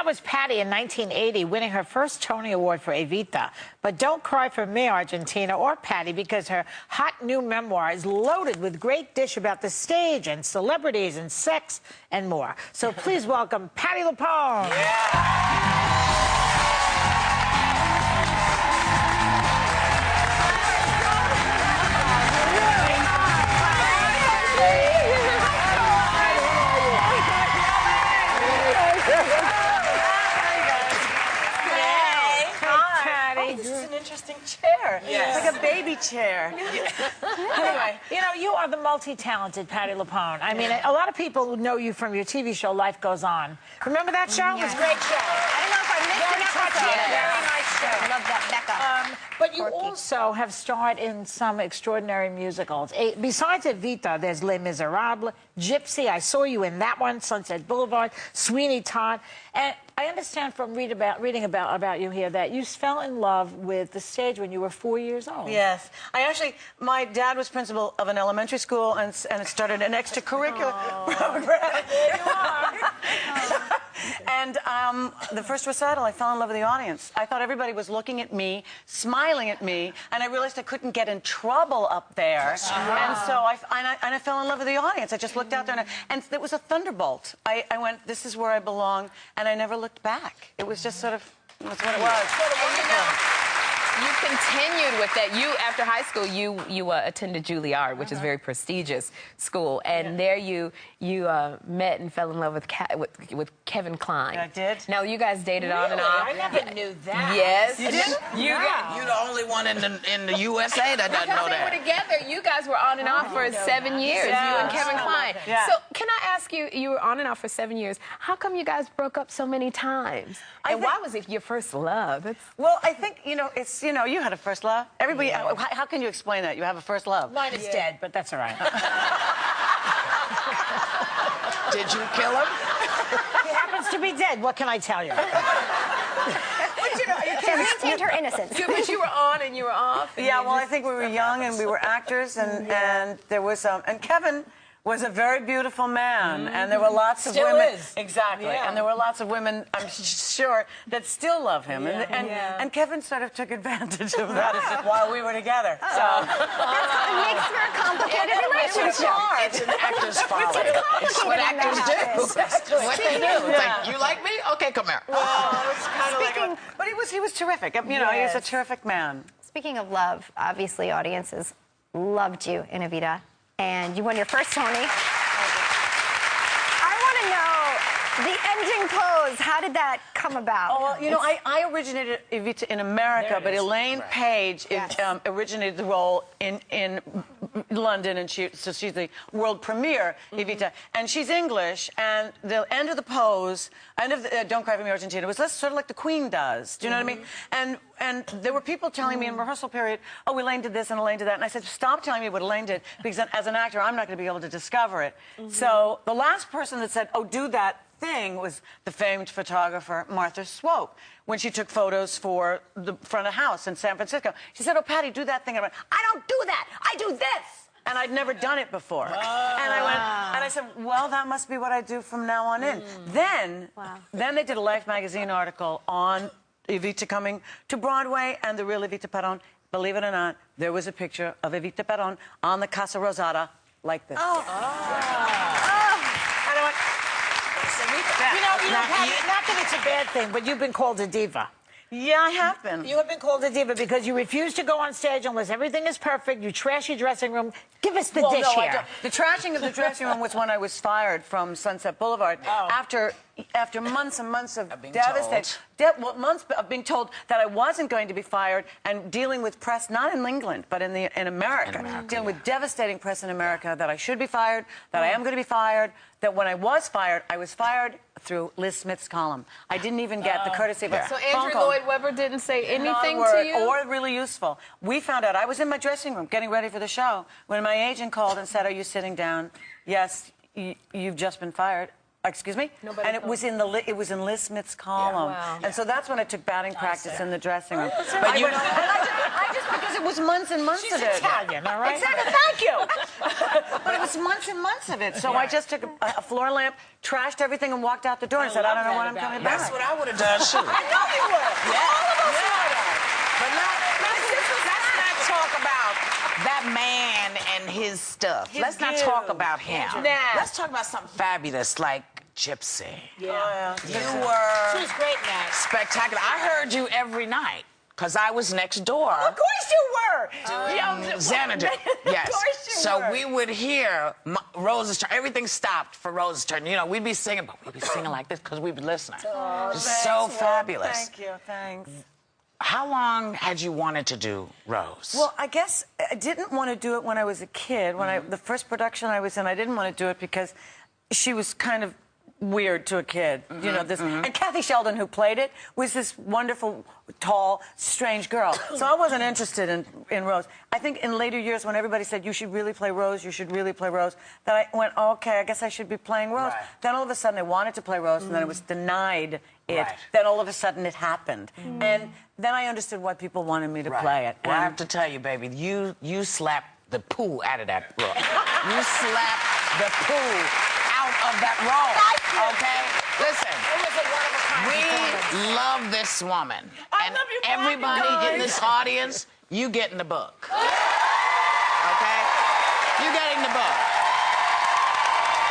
that was Patti in 1980, winning her first Tony Award for Evita. But don't cry for me, Argentina, or Patti, because her hot new memoir is loaded with great dish about the stage and celebrities and sex and more. So please welcome Patti LuPone. Chair. Yes. It's like a baby chair. Anyway, you know, you are the multi-talented Patti LuPone. I mean, a lot of people know you from your TV show, Life Goes On. Remember that show? It was a great show. I don't know if I missed it. Very nice show. I love that, Becca. But you also have starred in some extraordinary musicals. Besides Evita, there's Les Miserables, Gypsy. I saw you in that one, Sunset Boulevard, Sweeney Todd. And I understand from reading about you here that you fell in love with the stage when you were 4 years old. Yes. My dad was principal of an elementary school and it started an extracurricular program. There you are. And the first recital, I fell in love with the audience. I thought everybody was looking at me, smiling at me, and I realized I couldn't get in trouble up there. And so I fell in love with the audience. I just looked out there, and it was a thunderbolt. I went, this is where I belong, and I never looked back. It was just sort of, that's what it was. You continued with that. You, after high school, you attended Juilliard, which is a very prestigious school, and there you met and fell in love with Kevin Kline. I did. Now you guys dated on and off. I never knew that. Yes, you did. You're the only one in the USA that doesn't know that. They were together. You guys were on and off for 7 years. Yeah. You and Kevin Kline. Yeah. So can I ask you? You were on and off for 7 years. How come you guys broke up so many times? And why was it your first love? Well, I think it's you had a first love. Everybody. Yeah. How can you explain that? You have a first love. Mine is dead, but that's all right. Did you kill him? He happens to be dead. What can I tell you? But you know, you can't maintain her innocence. But you were on and you were off. Yeah, well, I think we were young and we were actors, and there was and Kevin was a very beautiful man, and there were lots of women. Is. Exactly, and there were lots of women, I'm sure, that still love him, and Kevin sort of took advantage of that while we were together. So It makes for a complicated relationship. It's an actor's folly. It's what actors do. What they do. It's like, you like me? Okay, come here. well, it's kind of like, but he was terrific. You know, he was a terrific man. Speaking of love, obviously audiences loved you in Evita, and you won your first Tony. I want to know the ending pose. How did that come about? Oh, well, you know, I originated Evita in America, but Elaine Page originated the role in London, and so she's the world premiere Evita, and she's English, and the end of the pose, end of the, Don't Cry for Me, Argentina, was sort of like the Queen does. Do you know what I mean? And there were people telling me in rehearsal period, oh, Elaine did this and Elaine did that, and I said, stop telling me what Elaine did, because as an actor, I'm not going to be able to discover it. So the last person that said, oh, do that thing was the famed photographer Martha Swope, when she took photos for the front of house in San Francisco. She said, oh, Patti, do that thing. And I went, I don't do that. I do this. And I'd never done it before. And I said, well, that must be what I do from now on in. Then they did a Life magazine article on Evita coming to Broadway and the real Evita Peron. Believe it or not, there was a picture of Evita Peron on the Casa Rosada like this. You know, Patti, not that it's a bad thing, but you've been called a diva. Yeah, I have been. You have been called a diva because you refuse to go on stage unless everything is perfect. You trash your dressing room. Give us the dish here. I don't. The trashing of the dressing room was when I was fired from Sunset Boulevard after months and months of devastating, months of being told that I wasn't going to be fired, and dealing with press, not in England, but in America, dealing with devastating press in America, that I should be fired, that I am going to be fired, that when I was fired through Liz Smith's column. I didn't even get the courtesy of a So phone Andrew call. Lloyd Webber didn't say anything Not a word, to you? or really useful. We found out, I was in my dressing room getting ready for the show when my agent called and said, are you sitting down? Yes, you've just been fired. Excuse me? Nobody And it was in Liz Smith's column. And so that's when I took batting practice in the dressing room. But I just because it was was months and months She's of it. Italian, all right? Exactly, thank you. But it was months and months of it. So I just took a floor lamp, trashed everything, and walked out the door and said, I don't know when I'm coming back. That's what I would have done, too. I know you would. Yeah. All of us would have. But let's not talk about that man and his stuff. Let's not talk about him. Nah. Let's talk about something fabulous like Gypsy. Yeah. You She were was great, man. spectacular. I heard you every night because I was next door. Of course you were. Xanadu. Yes. Of course you so were. we would hear Rose's turn. Everything stopped for Rose's turn. You know, we'd be singing, but we'd be singing like this because we'd be listening. Just so fabulous. Thank you. Thanks. How long had you wanted to do Rose? Well, I guess I didn't want to do it when I was a kid. When the first production I was in, I didn't want to do it because she was kind of weird to a kid, you know. And Kathy Sheldon, who played it, was this wonderful, tall, strange girl. So I wasn't interested in Rose. I think in later years, when everybody said you should really play Rose, you should really play Rose, that I went, oh, okay, I guess I should be playing Rose. Right. Then all of a sudden, I wanted to play Rose, and then I was denied it. Right. Then all of a sudden, it happened, and then I understood why people wanted me to play it. Well, I have to tell you, baby, you slapped the poo out of that role. You slapped the poo out of that role. Okay? Listen. It was a one-of-a-kind performance. We love this woman. I And love you, everybody guys. in this audience, you get in the book. Okay? You get in the book.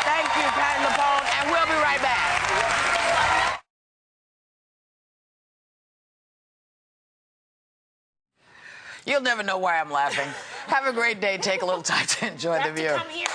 Thank you, Patti LuPone, and we'll be right back. You'll never know why I'm laughing. Have a great day. Take a little time to enjoy the view. Come here.